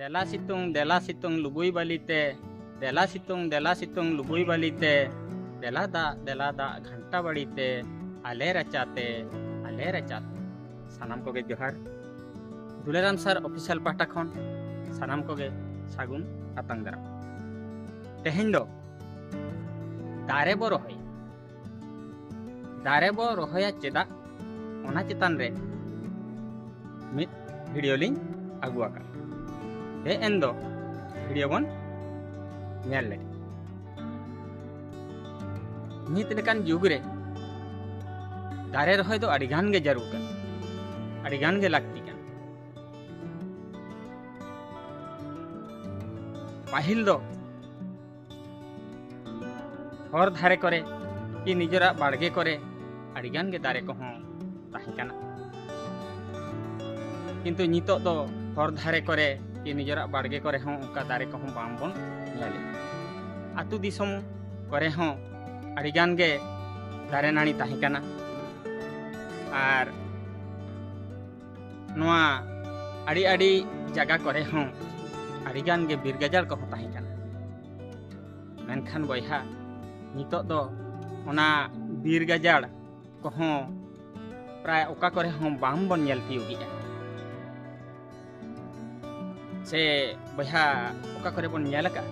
Dela situng lubui balite, dela situng lubui balite, dela da घंटा बड़ीते, आले रचाते, सानाम को गे जोहार दुलेराम सर ऑफिशियल पाटा खन सानाम को गे सागुन आतांग दाराम तेहेन दो दारे बो रहोया चेदा ओना चितान रे मित वीडियो लिंक आगु आका हे एंदो वीडियो बन नेल ले नित लेकान जुग रे दारे रहोय दो अडिगान गे जरूर का अडिगान गे लागती का पाहिल दो हर धारे करे कि निजरा बाड़गे करे अडिगान गे दारे को हों ताही काना किंतु नितो दो हर धारे करे कि निजरा बाड़गे करे हों उनका दारे को हों बामबन नेले आतु दिसम करे हों अडिगान गे दारे नानी ताही काना आर नोआ अड़ी अड़ी जगह करे हों अड़ीगान गे बीर गजार को ताही काना मेनखान बयहा नितो दो ओना बीर गजार को हों प्राय ओका करे हों बाम बन नेल तियोगिया से बयहा ओका करे बन नेल का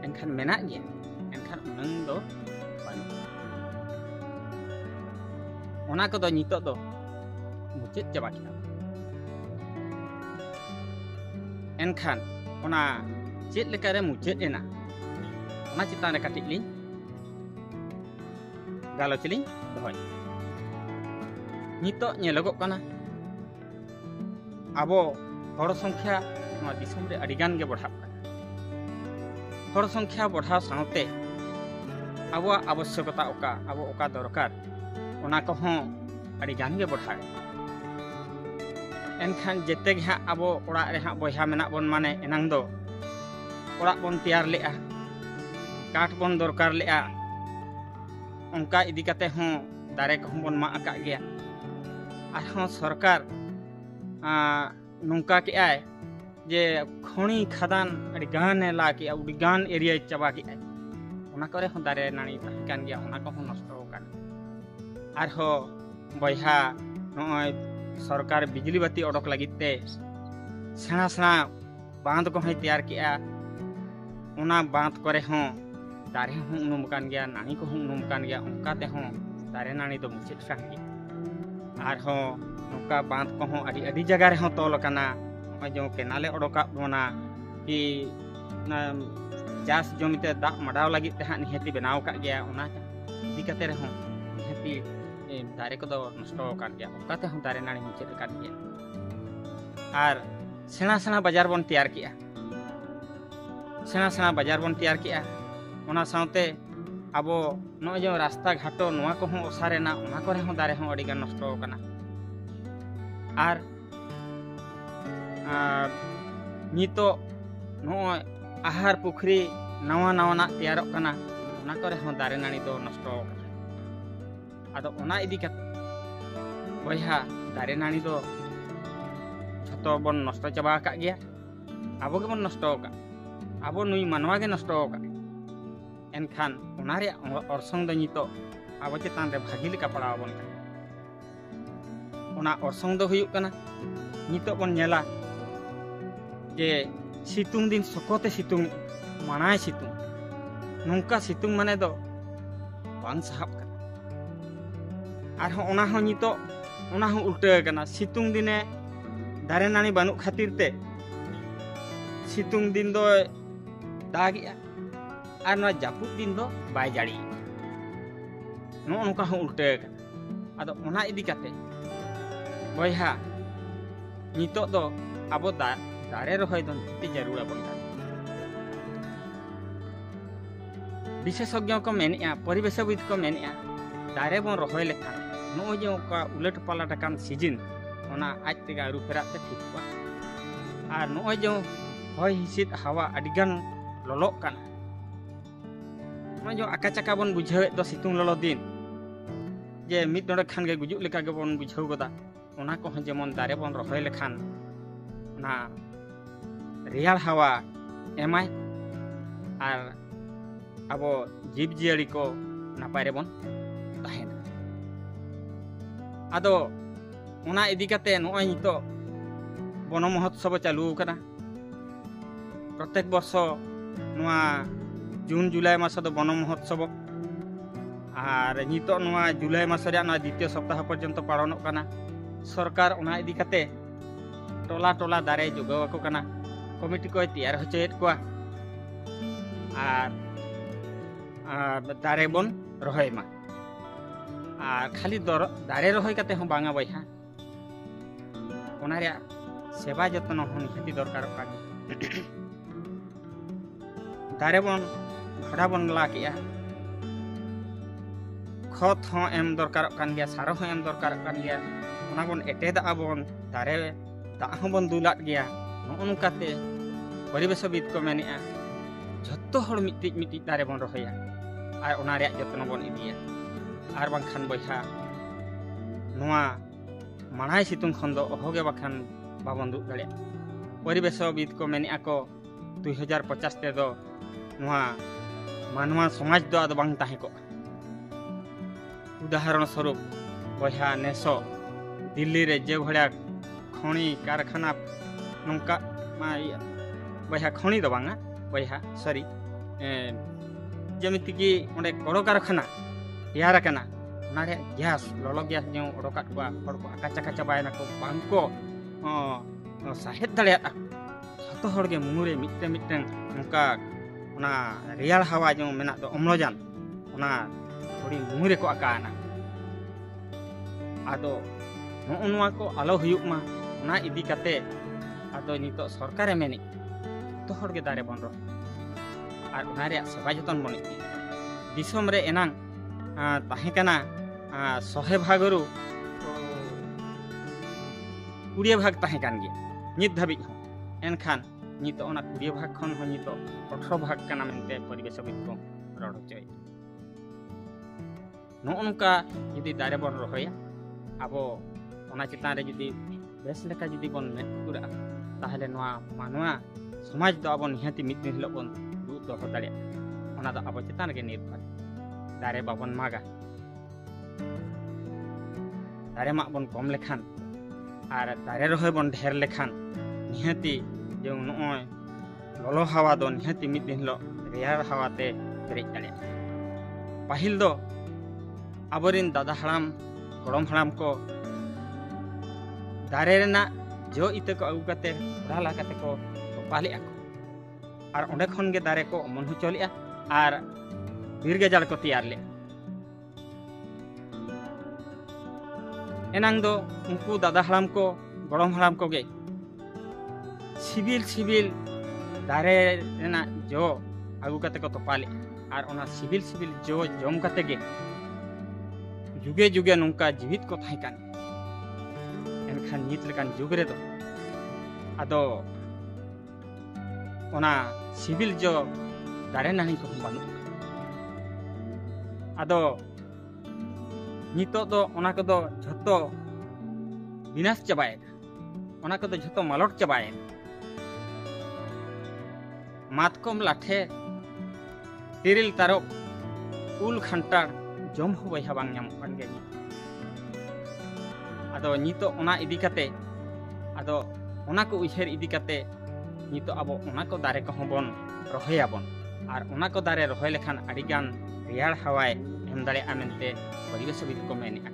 एनखान मेना गया एनखान उनंग दो ओना को दो नितो दो मुचेद चाबा किया एनखान ओना चेद लेकारे मुचेद एना ओना चितान रे काटिक लिं गालोच लिं दोहय नितो नेलोगोग काना आबो हर संख्या नोआ दिसम रे अडिगान गे बढ़ाव काना हर संख्या बढ़ाव साउते आबो आवश्यकता ओका आबो ओका दरकार ओना को हों अडिगान गे बढ़ावे एनखान जेते गे हां आबो ओड़ा रे हां बयहा मेना बन माने एनांग दो ओड़ा बन तैयार लेआ काठ बन दरकार लेआ उनका इदी कते हों दारे को बन मा आका गया आर सरकार नुंका के आय जे खणी खदान अडिगान ला के अडिगान एरिया चाबा के आय ओना करे हों दारे नानी ताही कान गया ओना को हों नष्ट कान आर हो बयहा नय सरकार बिजली बत्ती ओडक लगिते सेना सेना बांध को है तैयार किया ओना बांध करे हों दारे हों उनुम कान गया नानी को हों उनुम कान गया उनका ते हों दारे नानी दो मुचेद कान गया आर हो नोका बांध को हों अडी अडी जगह रे हों तोल काना जो केनाले ओडका बोना कि चास जमीते दा मडाव लगी ते हां निहती बनाव का गया ओना इदी कते रे हों निहती दारे को दो नष्ट कान गया उनकाते हों दारे नानी मुचेद कान गया आर सेना सेना बाजार बन तैयार किया सेना बाजार बन तैयार किया ओना साउते आबो नो जो रास्ता घाटो नोआ को हों ओसारे ना ओना करे हों दारे हों अडिगान नष्ट काना आर नितो नो आहार पुखरी नवा नवा ना तैयार काना ओना करे हों दारे नानी दो नष्ट काना आदो ओना इदी कत बयहा दारे नानी दो झतो बन नष्ट चाबा का गया आबो गे बन नष्ट का आबो नुई मानवा गे नष्ट का एनखान ओना रे अरसंग दो नितो आबो चेतान रे भागी लेका पड़ाव बन का ओना अरसंग दो हुयुक काना नितो बन नेला जे सितुंग दिन सकोते सितुंग मानाय सितुंग नोंका सितुंग माने दो बांग साहब आर ओना हो नितो ओना हो उल्टा कना सितुंग दिने दारे नानी बानु खातिर ते सितुंग दिन दो दागिया आर ना जापुद दिन दो बाय जाड़ी नो नोका हो उल्टा कना आदो ओना इदी काते बयहा नितो दो आबो दारे रहोय दो ती जरूर बन का विशेषज्ञ को मेनिया परिवेशविद को मेनिया दारे बन रहोय लेखा नो जो का उलट पालट कान सीजन ओना आज तेगा आरु फेराते ठीक बा आर नो जो होय हिसिद हवा अडिगान ललो काना नो जो आका चका बन बुझावे दो सितुंग ललो दिन जे मिद नोडे खान गे गुजुक लेका गे बन बुझाव गदा ओना को जेमन दारे बन रहोय लेखान ना रेयाड़ हवा एमाय और अब जीव जियाड़ी को नापाय रेबन ताहेना आदो ओना इदी काते नोय नितो वन महोत्सव चालू कना प्रत्येक वर्ष नुआ जून जुलाई मास दो वन महोत्सव और नितो नुआ जुलाई मास रे ना द्वितीय सप्ताह पर्यंत पालन कना सरकार ओना इदी काते टोला टोला दारे जोगाव को कना कमिटी को तैयार होचेत को और दारे बन रहोय मा और खाली दारे रहोय काते हो बांगा बयहा ओना रे सेवा जतन हो निहाती दरकार का दारे बन घड़ा बन ला किया खत हो एम दरकार कान गया सारो हो एम दरकार कान गया ओना बन एटेदा बन दारे दा हो बन दुलाट गया नोनकाते परिवेशविद को मेनेआ जत्तो हर मिट्टी मिट्टी दारे बन रहोया और ओना रे जतन बन इदिया और बांखान बयहा नोआ मानाय सितुंग खन दो अहोगे बाखान बाबन दुग दाड़े परिवेशविद को मेनेआ को 2050 ते दो नोआ मानवा समाज दो आदो बांग ताहे को उदाहरण स्वरूप बयहा नेसो दिल्ली रे जे भड़िया खणी कारखाना नंका बयहा खणी दो बांगा बयहा सॉरी जेमिति की ओंडे कड़ो कारखाना तैयार कना ओना रे गैस ललो गैस जो ओडोकाट बा हड़ को आकाचा काचा बायना को बांको साहेद दाड़िया जतो हड़ गे मुरे मिट्टे मिट्टे नंका ओना रेयाड़ हवा जो मेना दो अम्लजान ओना थोड़ी मुरे को आकाना आदो नोनुआ को आलो हुयुक मा ओना इदी काते आदो नितो सरकारे मेनि तो हड़ गे दारे बन रो और ओना रे सेवा जतन बन इदी दिसम रे एनांग ताहे कना 100 भागरु 20 भाग ताहे कान गे नित धाबि हो एनखान नितो ओना 20 भाग खन हो नितो 18 भाग कना मेनते परिवेशविद को रड़ होचय नोनका यदि दारे बन रहोया आबो ओना चितान रे यदि बेस लेका यदि बन मेटुरा ताहले नोआ मानवा समाज दो आबो निहाती मिद दिन हिलो बन दु दोहो दाड़े ओना दो आबो चितान गे निर्भर दारे बाबन मागा दारे मा बन कम लेखान और दारे रहोय बन ढेर लेखान निहाती जो नोय ललो हवा दो निहाती मिद दिन हिलो रेयाड़ हवाते पेरेज दाड़े पाहिल दो आबोरिन दादा हराम गड़म हराम को दारे रेना जो इते को अगु काते राला काते को तोपाले आको और ओंडे खन गे दारे को मन होचलिया और बीर गजाल को तैयार ले एनांग दो उनको दादा हराम को गड़म हराम को गे सिबिल सिबिल दारे रेना जो अगु काते को तोपाले और ओना सिबिल सिबिल जो जम काते गे जुगे जुगे नौका जीवित को थाइकान एनखान नित लेकान जुग रे दो आदो ओना सिविल जो दारे नानी को बानु आदो नितो दो ओना को दो झतो विनाश चबाय ओना को दो झतो मालट चबाय मातकम लाठे तिरिल तारक उल खंटार जम हो बयहा बांग नाम कान गे आदो नितो ओना इदी काते आदो ओना को उहेर इदी काते नितो आबो ओना को दारे को बन रहोया बन और ओना को दारे रहोय लेखान आडिगान रेयाड़ हवाय एम दाड़े आमेनते परिवेशविद को मेनेआ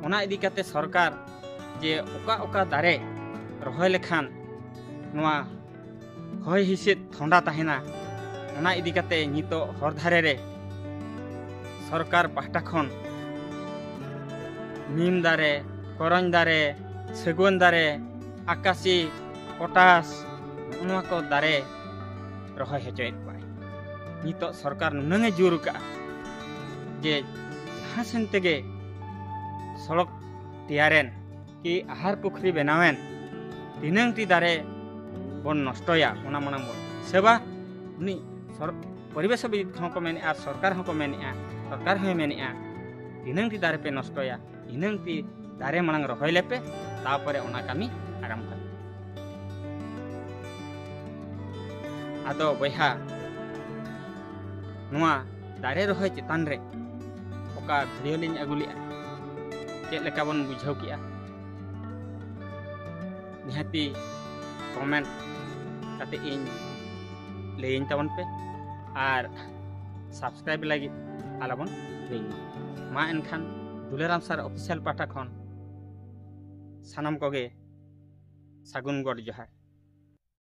ओना इदी काते सरकार जे ओका ओका दारे रहोय लेखान नोआ होय हिसिद ठंडा ताहेना ओना इदी काते नितो हर धारे रे सरकार पाहटा खन नीम दारे करन दारे सेगुन दारे आकाशी पटास उनवा को दारे रहोय होचोयेद बाय नितो सरकार नुनंगे जोर का जे जहां सेन तेगे सड़क तैयारेन कि आहार पुखरी बनावेन दिनंग ती दारे बन नष्टया ओना मना बन सेवा उनी परिवेशविद को मेनेआ सरकार को मेनेआ सरकार हो मेनेआ दिनंग ती दारे पे नष्टया दिनंग ती दारे मांग रहोय लेपे तापरे ओना कामी आराम कर आदो बयहा नुआ दारे रहे चेतान रे ओका भिडियो लिंग अगुलिया चेक लेका बन बुझाव किया निहाती कमेंट कते इन लेइन तबन पे और सब्सक्राइब लगी आलाबन हिंग मा एनखान दुलेराम सर ऑफिशियल पाटा खन सानाम कोगे सागुन गड जोहार।